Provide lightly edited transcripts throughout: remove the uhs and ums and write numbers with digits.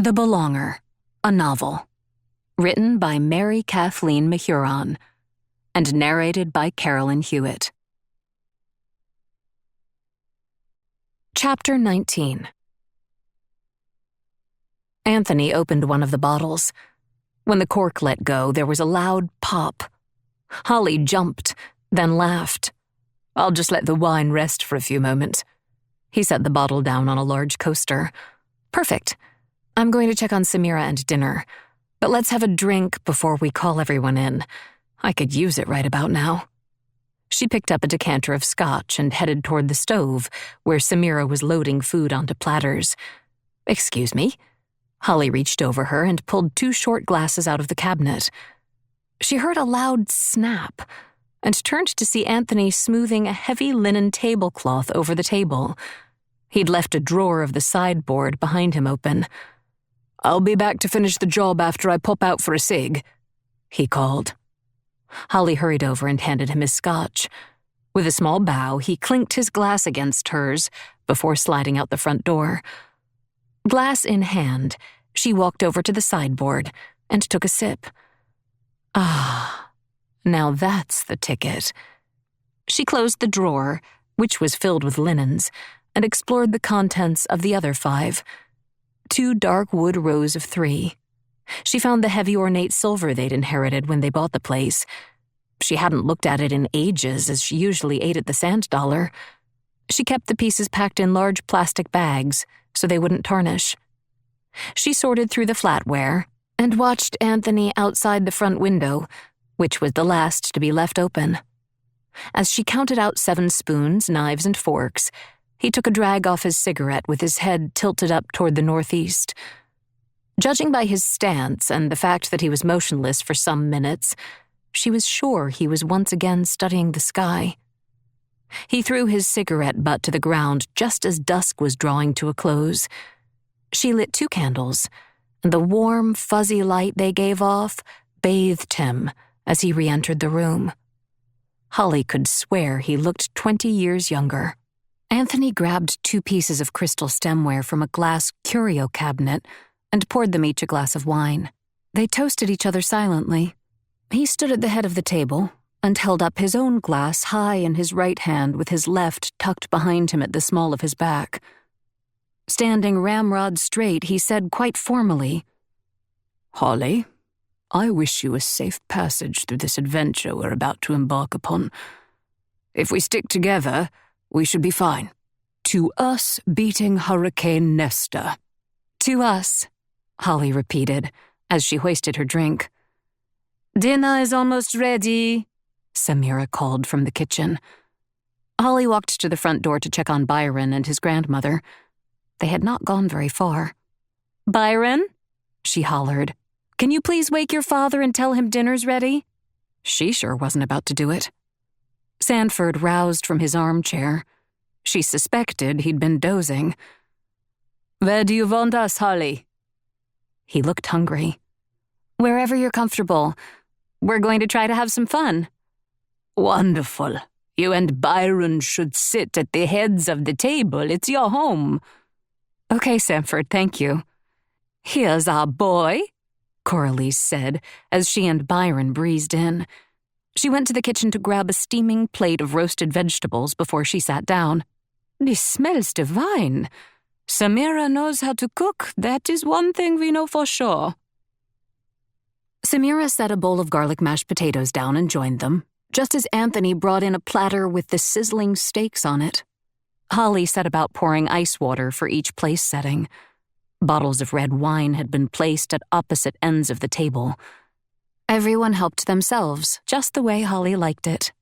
The Belonger, a novel, written by Kathleen Mehuron, and narrated by Kathleen Hewitt. Chapter 19. Anthony opened one of the bottles. When the cork let go, there was a loud pop. Holly jumped, then laughed. "I'll just let the wine rest for a few moments." He set the bottle down on a large coaster. "Perfect. I'm going to check on Samira and dinner, but let's have a drink before we call everyone in. I could use it right about now." She picked up a decanter of scotch and headed toward the stove, where Samira was loading food onto platters. "Excuse me." Holly reached over her and pulled 2 short glasses out of the cabinet. She heard a loud snap and turned to see Anthony smoothing a heavy linen tablecloth over the table. He'd left a drawer of the sideboard behind him open. "I'll be back to finish the job after I pop out for a cig," he called. Holly hurried over and handed him his scotch. With a small bow, he clinked his glass against hers before sliding out the front door. Glass in hand, she walked over to the sideboard and took a sip. Ah, now that's the ticket. She closed the drawer, which was filled with linens, and explored the contents of the other 5. 2 dark wood rows of 3. She found the heavy ornate silver they'd inherited when they bought the place. She hadn't looked at it in ages, as she usually ate at the Sand Dollar. She kept the pieces packed in large plastic bags so they wouldn't tarnish. She sorted through the flatware and watched Anthony outside the front window, which was the last to be left open. As she counted out 7 spoons, knives, and forks, he took a drag off his cigarette with his head tilted up toward the northeast. Judging by his stance and the fact that he was motionless for some minutes, she was sure he was once again studying the sky. He threw his cigarette butt to the ground just as dusk was drawing to a close. She lit 2 candles, and the warm, fuzzy light they gave off bathed him as he re-entered the room. Holly could swear he looked 20 years younger. Anthony grabbed 2 pieces of crystal stemware from a glass curio cabinet and poured them each a glass of wine. They toasted each other silently. He stood at the head of the table and held up his own glass high in his right hand with his left tucked behind him at the small of his back. Standing ramrod straight, he said quite formally, "Holly, I wish you a safe passage through this adventure we're about to embark upon. If we stick together, we should be fine. To us beating Hurricane Nestor." "To us," Holly repeated as she hoisted her drink. "Dinner is almost ready," Samira called from the kitchen. Holly walked to the front door to check on Byron and his grandmother. They had not gone very far. "Byron," she hollered, "can you please wake your father and tell him dinner's ready?" She sure wasn't about to do it. Sanford roused from his armchair. She suspected he'd been dozing. "Where do you want us, Holly?" He looked hungry. "Wherever you're comfortable. We're going to try to have some fun." "Wonderful. You and Byron should sit at the heads of the table. It's your home." "Okay, Sanford, thank you." "Here's our boy," Coralie said as she and Byron breezed in. She went to the kitchen to grab a steaming plate of roasted vegetables before she sat down. "This smells divine. Samira knows how to cook. That is one thing we know for sure." Samira set a bowl of garlic mashed potatoes down and joined them, just as Anthony brought in a platter with the sizzling steaks on it. Holly set about pouring ice water for each place setting. Bottles of red wine had been placed at opposite ends of the table. Everyone helped themselves, just the way Holly liked it.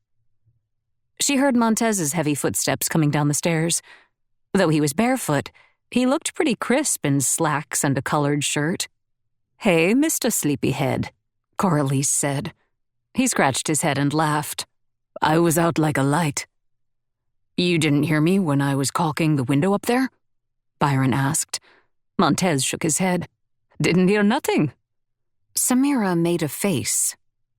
She heard Montez's heavy footsteps coming down the stairs. Though he was barefoot, he looked pretty crisp in slacks and a colored shirt. "Hey, Mr. Sleepyhead," Coralie said. He scratched his head and laughed. "I was out like a light." "You didn't hear me when I was caulking the window up there?" Byron asked. Montez shook his head. "Didn't hear nothing." Samira made a face.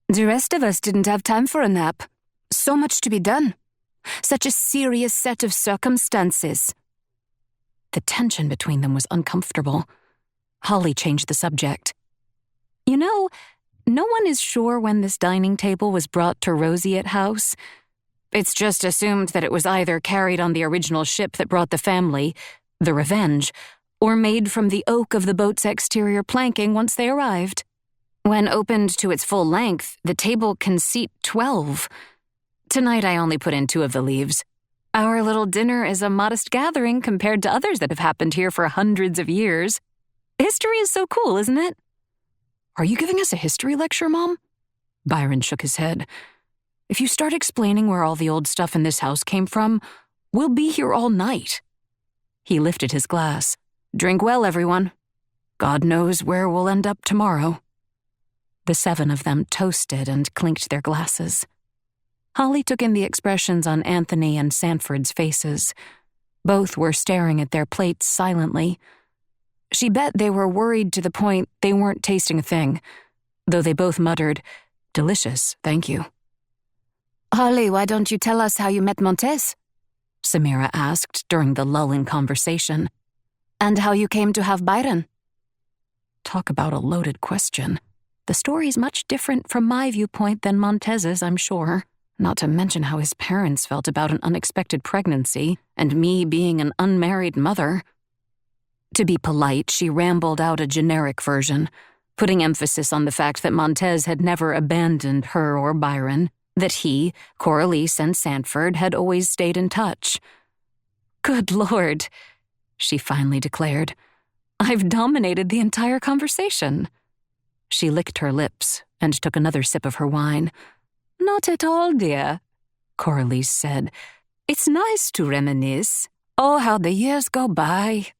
"The rest of us didn't have time for a nap. So much to be done. Such a serious set of circumstances." The tension between them was uncomfortable. Holly changed the subject. You know, no one is sure when this dining table was brought to Roseate House. It's just assumed that it was either carried on the original ship that brought the family, the Revenge, or made from the oak of the boat's exterior planking once they arrived. When opened to its full length, the table can seat 12. Tonight I only put in 2 of the leaves. Our little dinner is a modest gathering compared to others that have happened here for hundreds of years. History is so cool, isn't it? Are you giving us a history lecture, Mom? Byron shook his head. If you start explaining where all the old stuff in this house came from, we'll be here all night. He lifted his glass. Drink well, everyone. God knows where we'll end up tomorrow. The 7 of them toasted and clinked their glasses. Holly took in the expressions on Anthony and Sanford's faces. Both were staring at their plates silently. She bet they were worried to the point they weren't tasting a thing, though they both muttered, "Delicious, thank you." "Holly, why don't you tell us how you met Montez?" Samira asked during the lull in conversation. "And how you came to have Byron?" Talk about a loaded question. The story's much different from my viewpoint than Montez's, I'm sure. Not to mention how his parents felt about an unexpected pregnancy and me being an unmarried mother. To be polite, she rambled out a generic version, putting emphasis on the fact that Montez had never abandoned her or Byron, that he, Coralise, and Sanford had always stayed in touch. "Good Lord," she finally declared. "I've dominated the entire conversation." She licked her lips and took another sip of her wine. "Not at all, dear," Coralise said. "It's nice to reminisce. Oh, how the years go by."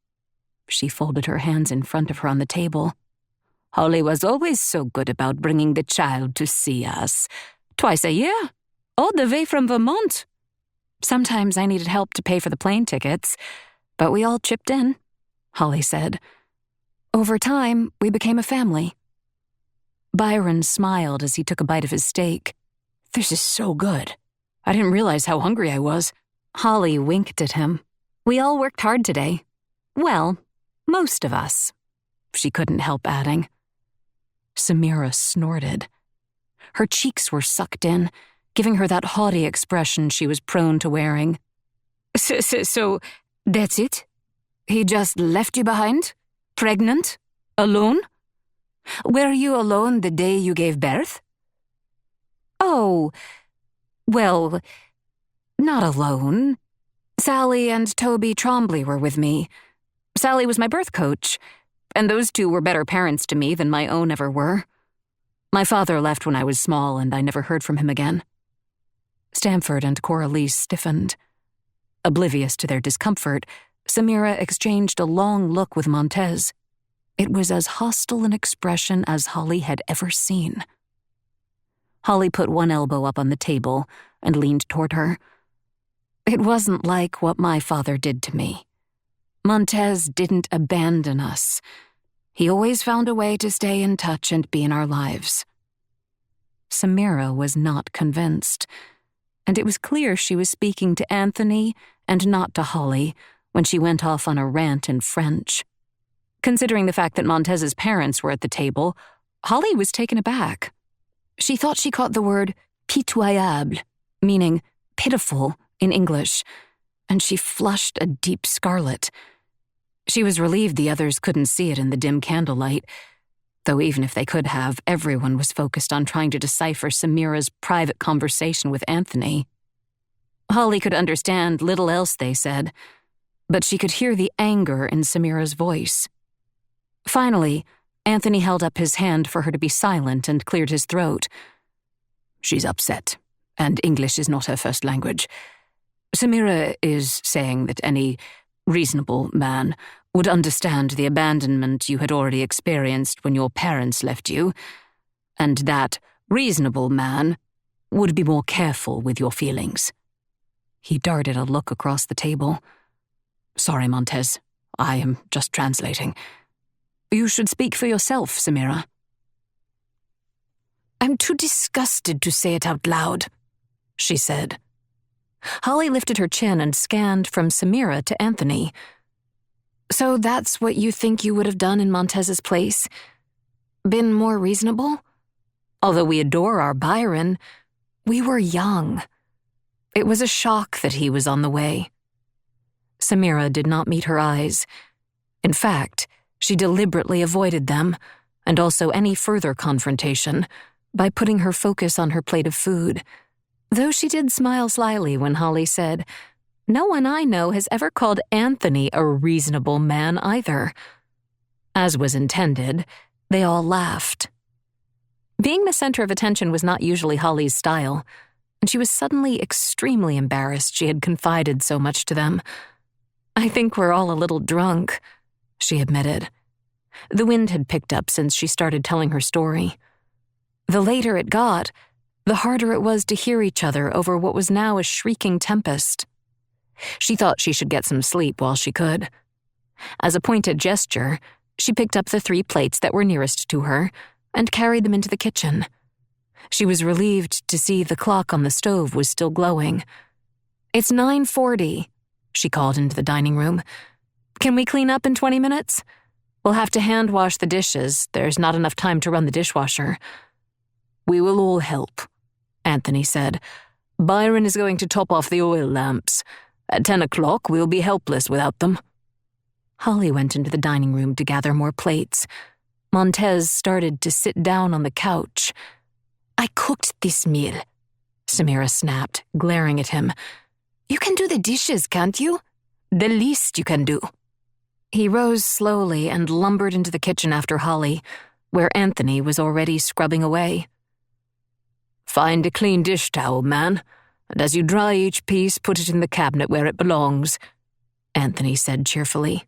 She folded her hands in front of her on the table. "Holly was always so good about bringing the child to see us. Twice a year, all the way from Vermont. Sometimes I needed help to pay for the plane tickets, but we all chipped in," Holly said. "Over time, we became a family." Byron smiled as he took a bite of his steak. "This is so good. I didn't realize how hungry I was." Holly winked at him. "We all worked hard today. Well, most of us," she couldn't help adding. Samira snorted. Her cheeks were sucked in, giving her that haughty expression she was prone to wearing. So that's it? He just left you behind? Pregnant? Alone? Were you alone the day you gave birth?" "Oh, well, not alone. Sally and Toby Trombley were with me. Sally was my birth coach, and those 2 were better parents to me than my own ever were. My father left when I was small, and I never heard from him again." Sanford and Coralise stiffened. Oblivious to their discomfort, Samira exchanged a long look with Montez. It was as hostile an expression as Holly had ever seen. Holly put one elbow up on the table and leaned toward her. "It wasn't like what my father did to me. Montez didn't abandon us. He always found a way to stay in touch and be in our lives." Samira was not convinced, and it was clear she was speaking to Anthony and not to Holly when she went off on a rant in French. Considering the fact that Montez's parents were at the table, Holly was taken aback. She thought she caught the word pitoyable, meaning pitiful in English, and she flushed a deep scarlet. She was relieved the others couldn't see it in the dim candlelight, though even if they could have, everyone was focused on trying to decipher Samira's private conversation with Anthony. Holly could understand little else they said, but she could hear the anger in Samira's voice. Finally, Anthony held up his hand for her to be silent and cleared his throat. "She's upset, and English is not her first language. Samira is saying that any reasonable man would understand the abandonment you had already experienced when your parents left you, and that reasonable man would be more careful with your feelings." He darted a look across the table. "Sorry, Montez. I am just translating. You should speak for yourself, Samira." "I'm too disgusted to say it out loud," she said. Holly lifted her chin and scanned from Samira to Anthony. So that's what you think you would have done in Montez's place? Been more reasonable? Although we adore our Byron, we were young. It was a shock that he was on the way. Samira did not meet her eyes. In fact, she deliberately avoided them, and also any further confrontation, by putting her focus on her plate of food, though she did smile slyly when Holly said, "No one I know has ever called Anthony a reasonable man either." As was intended, they all laughed. Being the center of attention was not usually Holly's style, and she was suddenly extremely embarrassed she had confided so much to them. "I think we're all a little drunk," she admitted. The wind had picked up since she started telling her story. The later it got, the harder it was to hear each other over what was now a shrieking tempest. She thought she should get some sleep while she could. As a pointed gesture, she picked up the 3 plates that were nearest to her and carried them into the kitchen. She was relieved to see the clock on the stove was still glowing. "It's 9:40, she called into the dining room. "Can we clean up in 20 minutes? We'll have to hand wash the dishes. There's not enough time to run the dishwasher." "We will all help," Anthony said. "Byron is going to top off the oil lamps. At 10 o'clock, we'll be helpless without them." Holly went into the dining room to gather more plates. Montez started to sit down on the couch. "I cooked this meal," Samira snapped, glaring at him. "You can do the dishes, can't you? The least you can do." He rose slowly and lumbered into the kitchen after Holly, where Anthony was already scrubbing away. "Find a clean dish towel, man, and as you dry each piece, put it in the cabinet where it belongs," Anthony said cheerfully.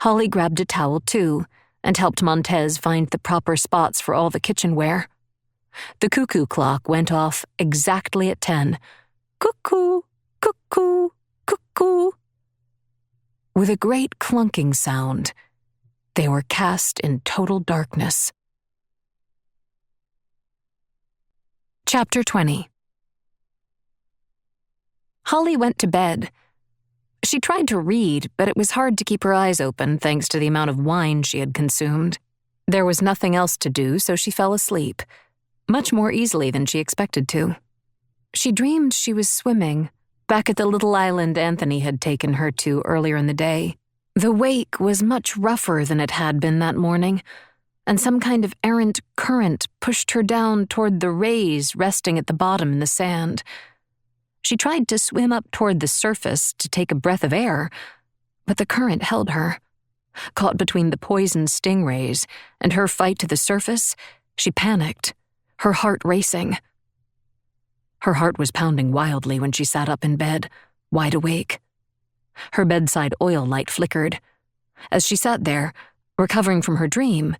Holly grabbed a towel too, and helped Montez find the proper spots for all the kitchenware. The cuckoo clock went off exactly at 10. Cuckoo, cuckoo, cuckoo. With a great clunking sound, they were cast in total darkness. Chapter 20. Holly went to bed. She tried to read, but it was hard to keep her eyes open thanks to the amount of wine she had consumed. There was nothing else to do, so she fell asleep, much more easily than she expected to. She dreamed she was swimming, back at the little island Anthony had taken her to earlier in the day. The wake was much rougher than it had been that morning, and some kind of errant current pushed her down toward the rays resting at the bottom in the sand. She tried to swim up toward the surface to take a breath of air, but the current held her. Caught between the poison stingrays and her fight to the surface, she panicked, her heart racing. Her heart was pounding wildly when she sat up in bed, wide awake. Her bedside oil light flickered. As she sat there, recovering from her dream,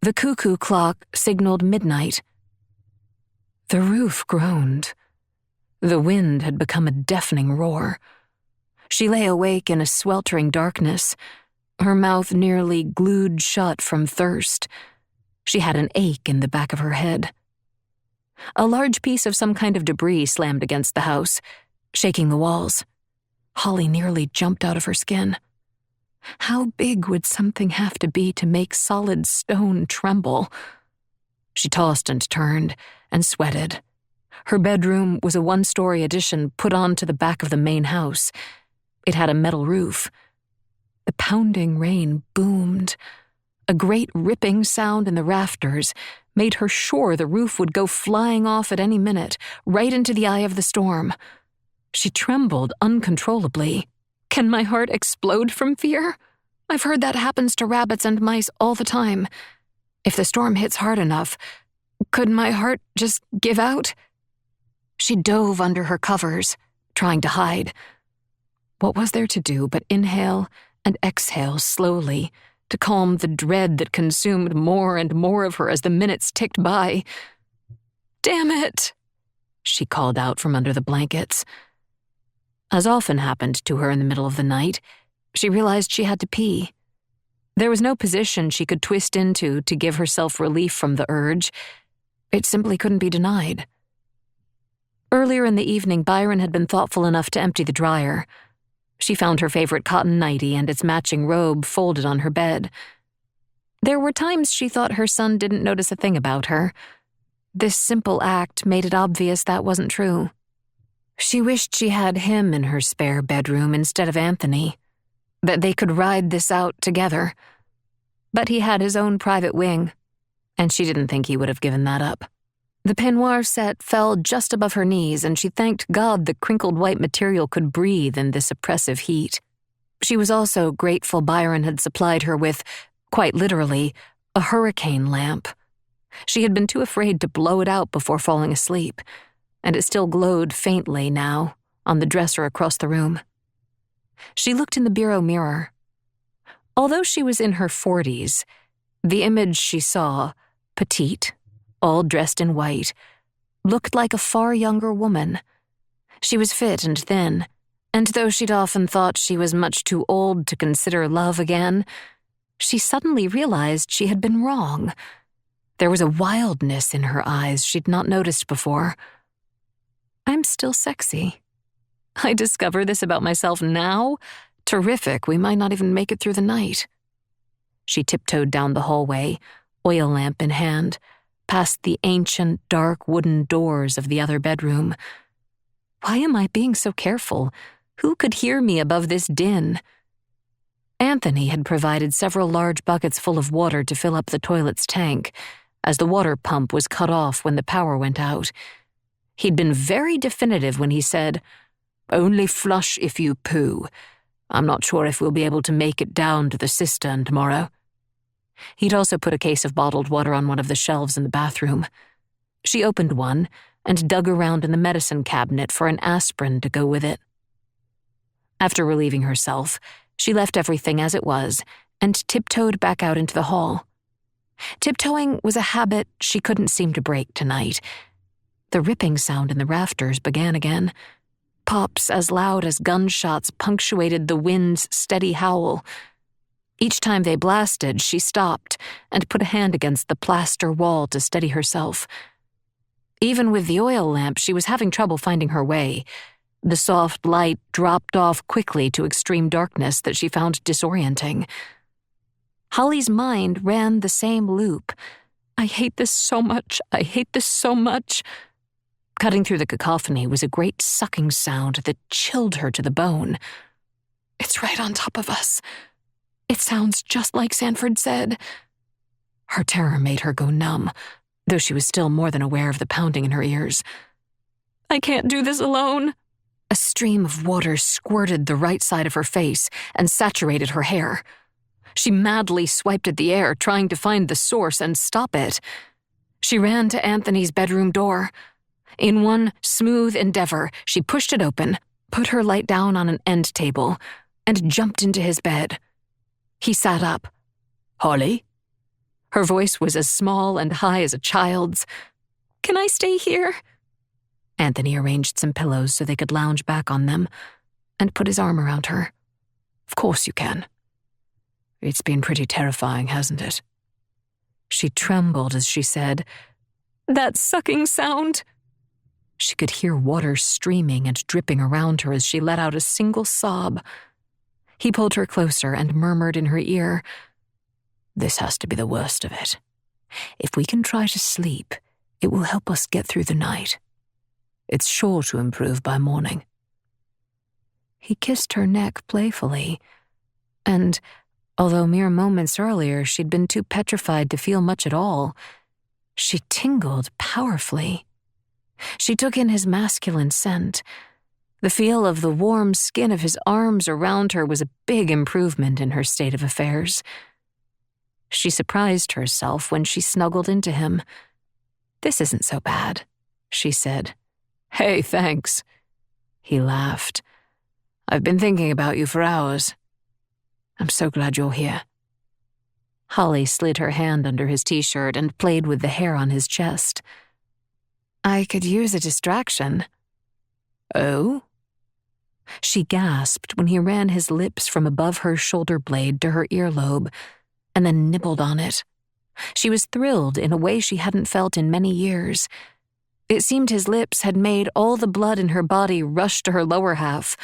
the cuckoo clock signaled midnight. The roof groaned. The wind had become a deafening roar. She lay awake in a sweltering darkness, her mouth nearly glued shut from thirst. She had an ache in the back of her head. A large piece of some kind of debris slammed against the house, shaking the walls. Holly nearly jumped out of her skin. How big would something have to be to make solid stone tremble? She tossed and turned and sweated. Her bedroom was a 1-story addition put onto the back of the main house. It had a metal roof. The pounding rain boomed. A great ripping sound in the rafters made her sure the roof would go flying off at any minute, right into the eye of the storm. She trembled uncontrollably. Can my heart explode from fear? I've heard that happens to rabbits and mice all the time. If the storm hits hard enough, could my heart just give out? She dove under her covers, trying to hide. What was there to do but inhale and exhale slowly to calm the dread that consumed more and more of her as the minutes ticked by? "Damn it!" she called out from under the blankets. As often happened to her in the middle of the night, she realized she had to pee. There was no position she could twist into to give herself relief from the urge. It simply couldn't be denied. Earlier in the evening, Byron had been thoughtful enough to empty the dryer. She found her favorite cotton nightie and its matching robe folded on her bed. There were times she thought her son didn't notice a thing about her. This simple act made it obvious that wasn't true. She wished she had him in her spare bedroom instead of Anthony, that they could ride this out together. But he had his own private wing, and she didn't think he would have given that up. The peignoir set fell just above her knees, and she thanked God the crinkled white material could breathe in this oppressive heat. She was also grateful Byron had supplied her with, quite literally, a hurricane lamp. She had been too afraid to blow it out before falling asleep, and it still glowed faintly now on the dresser across the room. She looked in the bureau mirror. Although she was in her 40s, the image she saw, petite, all dressed in white, looked like a far younger woman. She was fit and thin, and though she'd often thought she was much too old to consider love again, she suddenly realized she had been wrong. There was a wildness in her eyes she'd not noticed before. I'm still sexy. I discover this about myself now? Terrific, we might not even make it through the night. She tiptoed down the hallway, oil lamp in hand, past the ancient, dark wooden doors of the other bedroom. Why am I being so careful? Who could hear me above this din? Anthony had provided several large buckets full of water to fill up the toilet's tank, as the water pump was cut off when the power went out. He'd been very definitive when he said, "Only flush if you poo. I'm not sure if we'll be able to make it down to the cistern tomorrow." He'd also put a case of bottled water on one of the shelves in the bathroom. She opened one and dug around in the medicine cabinet for an aspirin to go with it. After relieving herself, she left everything as it was and tiptoed back out into the hall. Tiptoeing was a habit she couldn't seem to break tonight. The ripping sound in the rafters began again. Pops as loud as gunshots punctuated the wind's steady howl. Each time they blasted, she stopped and put a hand against the plaster wall to steady herself. Even with the oil lamp, she was having trouble finding her way. The soft light dropped off quickly to extreme darkness that she found disorienting. Holly's mind ran the same loop. I hate this so much. I hate this so much. Cutting through the cacophony was a great sucking sound that chilled her to the bone. It's right on top of us. It sounds just like Sanford said. Her terror made her go numb, though she was still more than aware of the pounding in her ears. I can't do this alone. A stream of water squirted the right side of her face and saturated her hair. She madly swiped at the air, trying to find the source and stop it. She ran to Anthony's bedroom door. In one smooth endeavor, she pushed it open, put her light down on an end table, and jumped into his bed. He sat up. "Holly?" Her voice was as small and high as a child's. "Can I stay here?" Anthony arranged some pillows so they could lounge back on them and put his arm around her. "Of course you can. It's been pretty terrifying, hasn't it?" She trembled as she said, "That sucking sound." She could hear water streaming and dripping around her as she let out a single sob. He pulled her closer and murmured in her ear, "This has to be the worst of it. If we can try to sleep, it will help us get through the night. It's sure to improve by morning." He kissed her neck playfully, and although mere moments earlier she'd been too petrified to feel much at all, she tingled powerfully. She took in his masculine scent. The feel of the warm skin of his arms around her was a big improvement in her state of affairs. She surprised herself when she snuggled into him. "This isn't so bad," she said. "Hey, thanks." He laughed. "I've been thinking about you for hours. I'm so glad you're here." Holly slid her hand under his t-shirt and played with the hair on his chest. "I could use a distraction." "Oh?" She gasped when he ran his lips from above her shoulder blade to her earlobe, and then nibbled on it. She was thrilled in a way she hadn't felt in many years. It seemed his lips had made all the blood in her body rush to her lower half,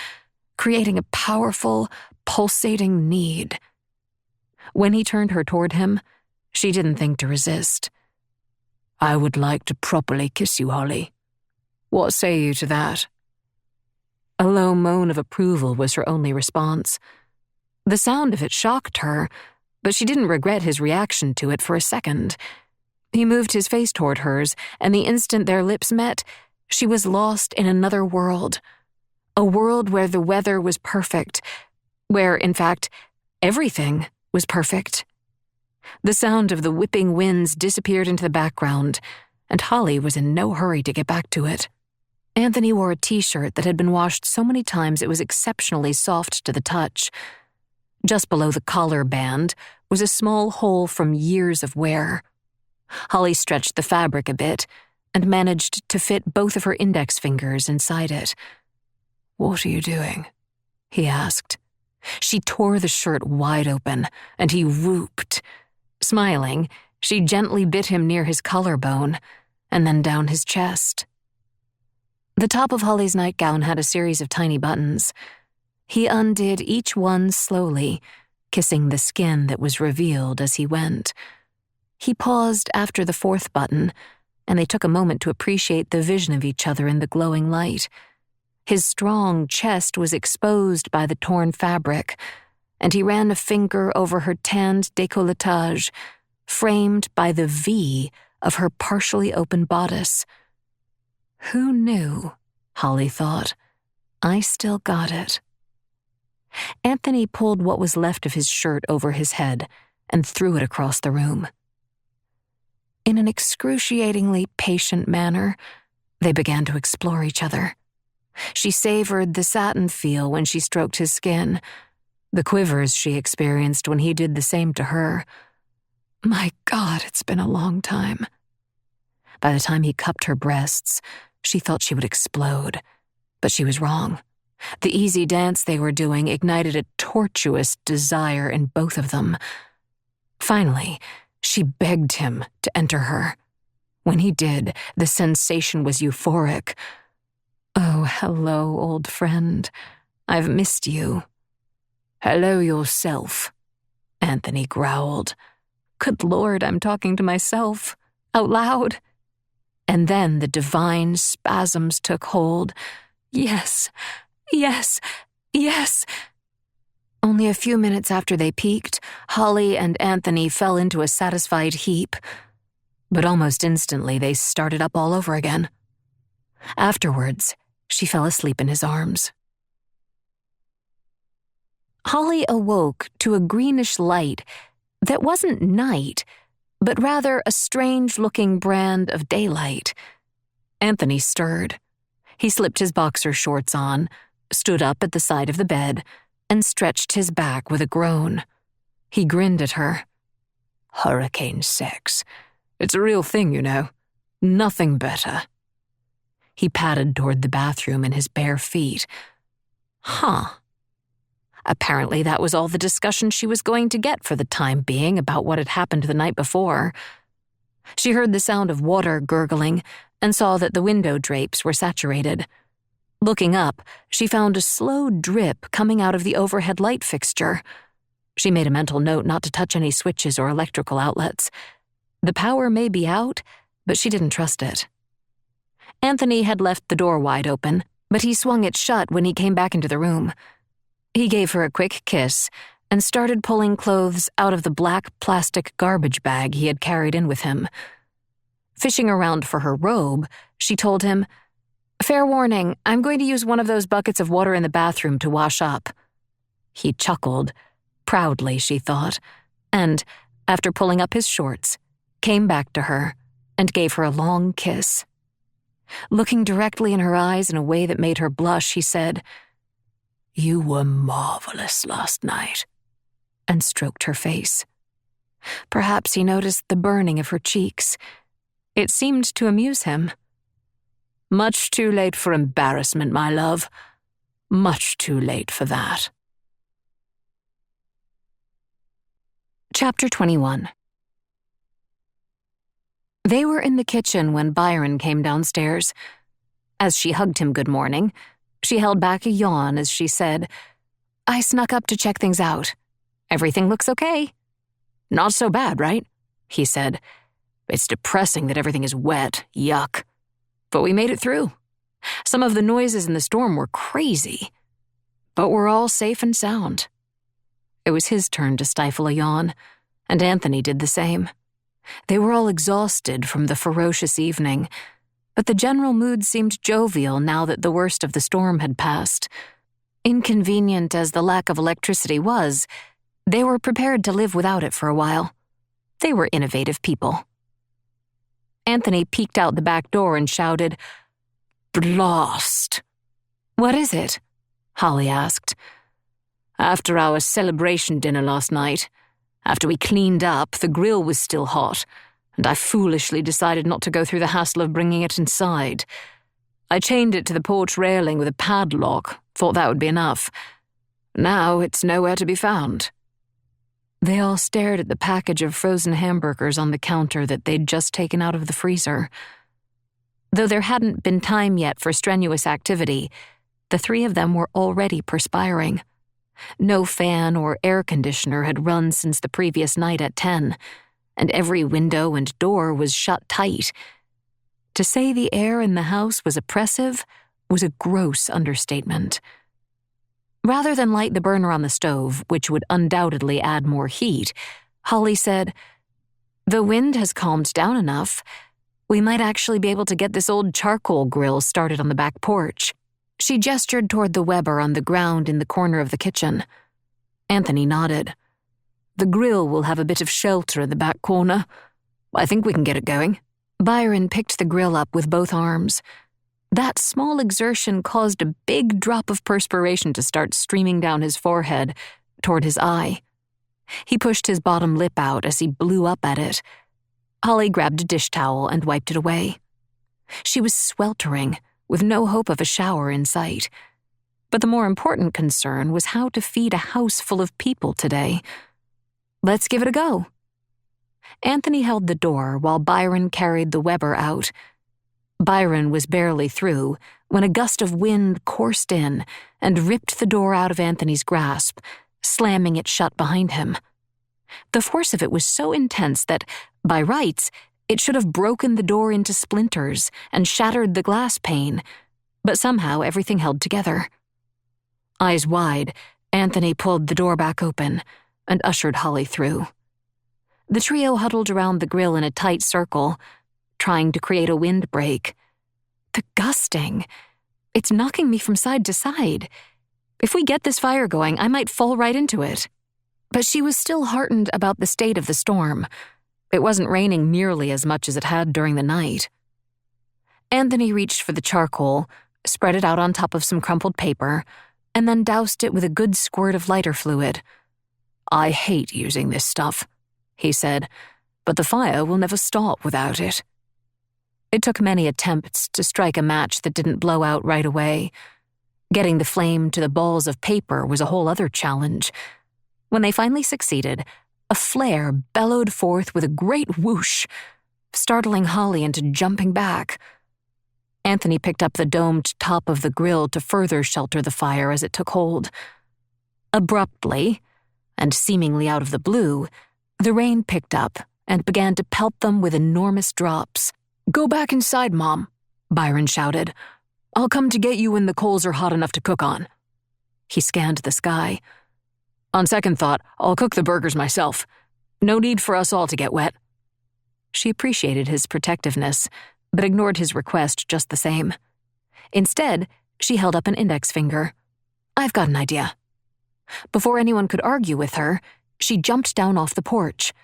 creating a powerful, pulsating need. When he turned her toward him, she didn't think to resist. "I would like to properly kiss you, Holly. What say you to that?" A low moan of approval was her only response. The sound of it shocked her, but she didn't regret his reaction to it for a second. He moved his face toward hers, and the instant their lips met, she was lost in another world. A world where the weather was perfect, where, in fact, everything was perfect. The sound of the whipping winds disappeared into the background, and Holly was in no hurry to get back to it. Anthony wore a t-shirt that had been washed so many times it was exceptionally soft to the touch. Just below the collar band was a small hole from years of wear. Holly stretched the fabric a bit and managed to fit both of her index fingers inside it. "What are you doing?" he asked. She tore the shirt wide open, and he whooped. Smiling, she gently bit him near his collarbone and then down his chest. The top of Holly's nightgown had a series of tiny buttons. He undid each one slowly, kissing the skin that was revealed as he went. He paused after the fourth button, and they took a moment to appreciate the vision of each other in the glowing light. His strong chest was exposed by the torn fabric, and he ran a finger over her tanned décolletage, framed by the V of her partially open bodice. Who knew, Holly thought. I still got it. Anthony pulled what was left of his shirt over his head and threw it across the room. In an excruciatingly patient manner, they began to explore each other. She savored the satin feel when she stroked his skin, the quivers she experienced when he did the same to her. My God, it's been a long time. By the time he cupped her breasts, she thought she would explode, but she was wrong. The easy dance they were doing ignited a tortuous desire in both of them. Finally, she begged him to enter her. When he did, the sensation was euphoric. "Oh, hello, old friend. I've missed you." "Hello yourself," Anthony growled. Good Lord, I'm talking to myself, out loud. And then the divine spasms took hold. Yes, yes, yes. Only a few minutes after they peaked, Holly and Anthony fell into a satisfied heap. But almost instantly they started up all over again. Afterwards, she fell asleep in his arms. Holly awoke to a greenish light that wasn't night, but rather a strange-looking brand of daylight. Anthony stirred. He slipped his boxer shorts on, stood up at the side of the bed, and stretched his back with a groan. He grinned at her. "Hurricane sex. It's a real thing, you know. Nothing better." He padded toward the bathroom in his bare feet. Huh. Apparently that was all the discussion she was going to get for the time being about what had happened the night before. She heard the sound of water gurgling and saw that the window drapes were saturated. Looking up, she found a slow drip coming out of the overhead light fixture. She made a mental note not to touch any switches or electrical outlets. The power may be out, but she didn't trust it. Anthony had left the door wide open, but he swung it shut when he came back into the room. He gave her a quick kiss and started pulling clothes out of the black plastic garbage bag he had carried in with him. Fishing around for her robe, she told him, "Fair warning, I'm going to use one of those buckets of water in the bathroom to wash up." He chuckled, proudly, she thought, and, after pulling up his shorts, came back to her and gave her a long kiss. Looking directly in her eyes in a way that made her blush, he said, "You were marvelous last night," and stroked her face. Perhaps he noticed the burning of her cheeks. It seemed to amuse him. "Much too late for embarrassment, my love. Much too late for that." Chapter 21. They were in the kitchen when Byron came downstairs. As she hugged him good morning, She held back a yawn as she said, "I snuck up to check things out. Everything looks okay." "Not so bad, right?" he said. "It's depressing that everything is wet. Yuck. But we made it through. Some of the noises in the storm were crazy. But we're all safe and sound." It was his turn to stifle a yawn, and Anthony did the same. They were all exhausted from the ferocious evening, but the general mood seemed jovial now that the worst of the storm had passed. Inconvenient as the lack of electricity was, they were prepared to live without it for a while. They were innovative people. Anthony peeked out the back door and shouted, "Blast!" "What is it?" Holly asked. "After our celebration dinner last night, after we cleaned up, the grill was still hot, and I foolishly decided not to go through the hassle of bringing it inside. I chained it to the porch railing with a padlock, thought that would be enough. Now it's nowhere to be found." They all stared at the package of frozen hamburgers on the counter that they'd just taken out of the freezer. Though there hadn't been time yet for strenuous activity, the three of them were already perspiring. No fan or air conditioner had run since the previous night at 10, and every window and door was shut tight. To say the air in the house was oppressive was a gross understatement. Rather than light the burner on the stove, which would undoubtedly add more heat, Holly said, "The wind has calmed down enough. We might actually be able to get this old charcoal grill started on the back porch." She gestured toward the Weber on the ground in the corner of the kitchen. Anthony nodded. "The grill will have a bit of shelter in the back corner. I think we can get it going." Byron picked the grill up with both arms. That small exertion caused a big drop of perspiration to start streaming down his forehead toward his eye. He pushed his bottom lip out as he blew up at it. Holly grabbed a dish towel and wiped it away. She was sweltering, with no hope of a shower in sight. But the more important concern was how to feed a house full of people today. "Let's give it a go." Anthony held the door while Byron carried the Weber out. Byron was barely through when a gust of wind coursed in and ripped the door out of Anthony's grasp, slamming it shut behind him. The force of it was so intense that, by rights, it should have broken the door into splinters and shattered the glass pane, but somehow everything held together. Eyes wide, Anthony pulled the door back open and ushered Holly through. The trio huddled around the grill in a tight circle, trying to create a windbreak. "The gusting. It's knocking me from side to side. If we get this fire going, I might fall right into it." But she was still heartened about the state of the storm. It wasn't raining nearly as much as it had during the night. Anthony reached for the charcoal, spread it out on top of some crumpled paper, and then doused it with a good squirt of lighter fluid. "I hate using this stuff," he said, "but the fire will never stop without it." It took many attempts to strike a match that didn't blow out right away. Getting the flame to the balls of paper was a whole other challenge. When they finally succeeded, a flare bellowed forth with a great whoosh, startling Holly into jumping back. Anthony picked up the domed top of the grill to further shelter the fire as it took hold. Abruptly, and seemingly out of the blue, the rain picked up and began to pelt them with enormous drops. "Go back inside, Mom," Byron shouted. "I'll come to get you when the coals are hot enough to cook on." He scanned the sky. "On second thought, I'll cook the burgers myself. No need for us all to get wet." She appreciated his protectiveness, but ignored his request just the same. Instead, she held up an index finger. "I've got an idea." Before anyone could argue with her, she jumped down off the porch.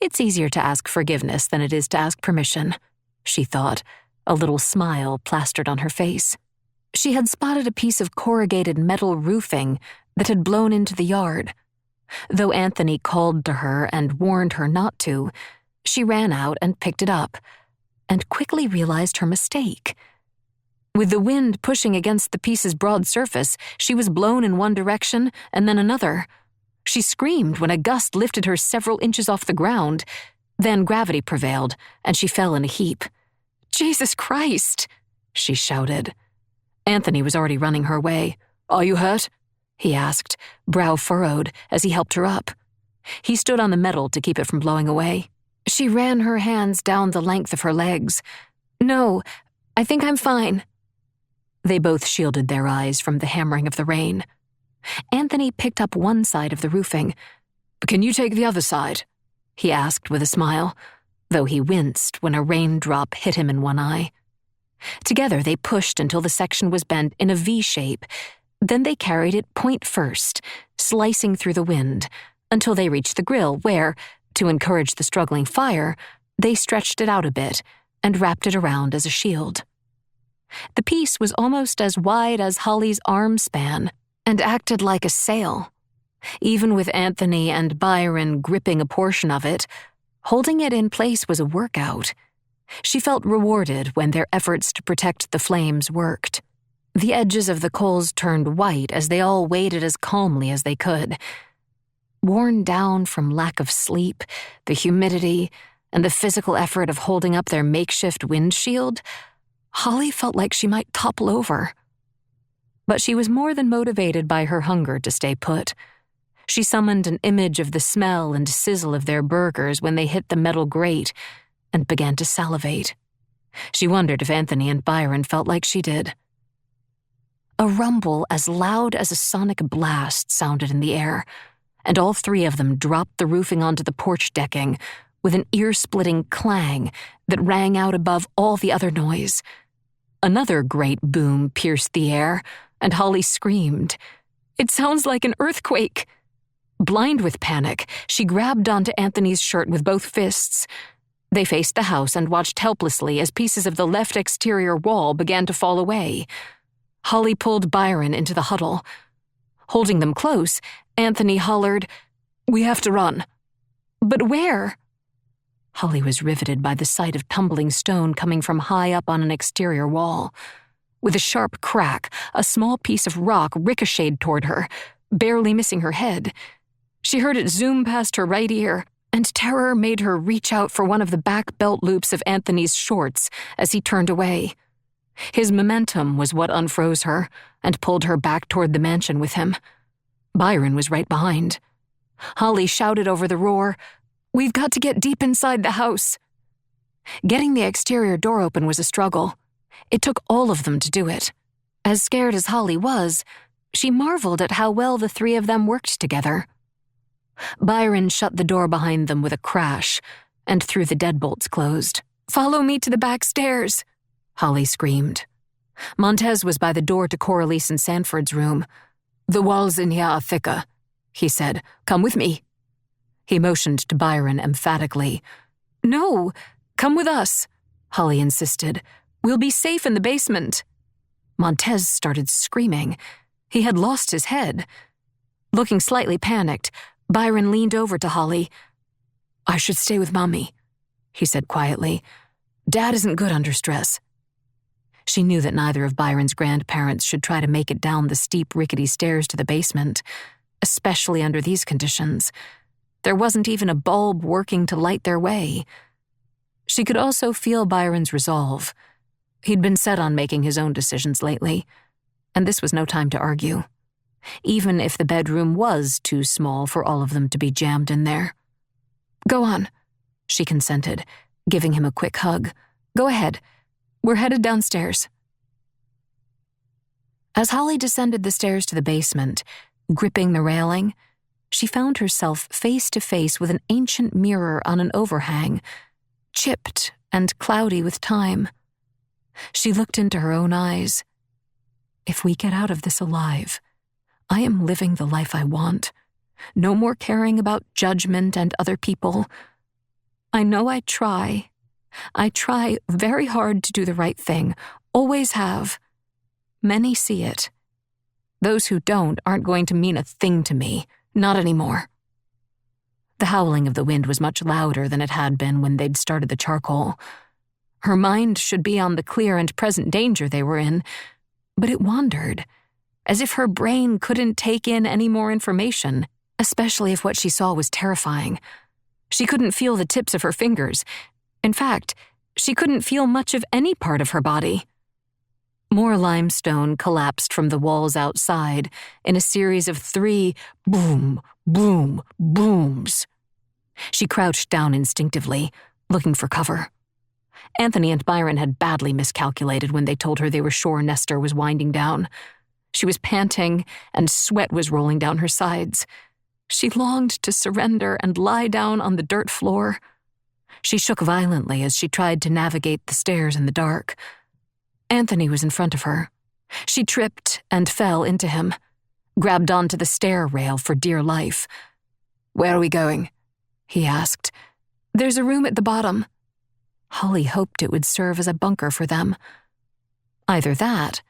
It's easier to ask forgiveness than it is to ask permission, she thought, a little smile plastered on her face. She had spotted a piece of corrugated metal roofing that had blown into the yard. Though Anthony called to her and warned her not to, she ran out and picked it up, and quickly realized her mistake. With the wind pushing against the piece's broad surface, she was blown in one direction and then another. She screamed when a gust lifted her several inches off the ground. Then gravity prevailed, and she fell in a heap. "Jesus Christ!" she shouted. Anthony was already running her way. "Are you hurt?" he asked, brow furrowed, as he helped her up. He stood on the metal to keep it from blowing away. She ran her hands down the length of her legs. "No, I think I'm fine." They both shielded their eyes from the hammering of the rain. Anthony picked up one side of the roofing. "Can you take the other side?" he asked with a smile, though he winced when a raindrop hit him in one eye. Together they pushed until the section was bent in a V shape. Then they carried it point first, slicing through the wind, until they reached the grill where, to encourage the struggling fire, they stretched it out a bit and wrapped it around as a shield. The piece was almost as wide as Holly's arm span and acted like a sail. Even with Anthony and Byron gripping a portion of it, holding it in place was a workout. She felt rewarded when their efforts to protect the flames worked. The edges of the coals turned white as they all waited as calmly as they could. Worn down from lack of sleep, the humidity, and the physical effort of holding up their makeshift windshield, Holly felt like she might topple over. But she was more than motivated by her hunger to stay put. She summoned an image of the smell and sizzle of their burgers when they hit the metal grate and began to salivate. She wondered if Anthony and Byron felt like she did. A rumble as loud as a sonic blast sounded in the air, and all three of them dropped the roofing onto the porch decking with an ear-splitting clang that rang out above all the other noise. Another great boom pierced the air, and Holly screamed. "It sounds like an earthquake!" Blind with panic, she grabbed onto Anthony's shirt with both fists. They faced the house and watched helplessly as pieces of the left exterior wall began to fall away. Holly pulled Byron into the huddle. Holding them close, Anthony hollered, "We have to run." "But where?" Holly was riveted by the sight of tumbling stone coming from high up on an exterior wall. With a sharp crack, a small piece of rock ricocheted toward her, barely missing her head. She heard it zoom past her right ear, and terror made her reach out for one of the back belt loops of Anthony's shorts as he turned away. His momentum was what unfroze her and pulled her back toward the mansion with him. Byron was right behind. Holly shouted over the roar, "We've got to get deep inside the house." Getting the exterior door open was a struggle. It took all of them to do it. As scared as Holly was, she marveled at how well the three of them worked together. Byron shut the door behind them with a crash and threw the deadbolts closed. "Follow me to the back stairs," Holly screamed. Montez was by the door to Coralise and Sanford's room. "The walls in here are thicker," he said. "Come with me." He motioned to Byron emphatically. "No, come with us," Holly insisted. "We'll be safe in the basement." Montez started screaming. He had lost his head. Looking slightly panicked, Byron leaned over to Holly. "I should stay with Mommy," he said quietly. "Dad isn't good under stress." She knew that neither of Byron's grandparents should try to make it down the steep, rickety stairs to the basement, especially under these conditions. There wasn't even a bulb working to light their way. She could also feel Byron's resolve. He'd been set on making his own decisions lately, and this was no time to argue, even if the bedroom was too small for all of them to be jammed in there. "Go on," she consented, giving him a quick hug. "Go ahead. We're headed downstairs." As Holly descended the stairs to the basement, gripping the railing, she found herself face to face with an ancient mirror on an overhang, chipped and cloudy with time. She looked into her own eyes. "If we get out of this alive, I am living the life I want. No more caring about judgment and other people. I know I try. I try very hard to do the right thing, always have. Many see it. Those who don't aren't going to mean a thing to me, not anymore." The howling of the wind was much louder than it had been when they'd started the charcoal. Her mind should be on the clear and present danger they were in, but it wandered, as if her brain couldn't take in any more information, especially if what she saw was terrifying. She couldn't feel the tips of her fingers. In fact, she couldn't feel much of any part of her body. More limestone collapsed from the walls outside in a series of 3 boom, boom, booms. She crouched down instinctively, looking for cover. Anthony and Byron had badly miscalculated when they told her they were sure Nestor was winding down. She was panting, and sweat was rolling down her sides. She longed to surrender and lie down on the dirt floor. She shook violently as she tried to navigate the stairs in the dark. Anthony was in front of her. She tripped and fell into him, grabbed onto the stair rail for dear life. "Where are we going?" he asked. "There's a room at the bottom." Holly hoped it would serve as a bunker for them. Either that,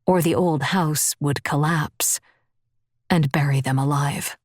or the old house would collapse and bury them alive.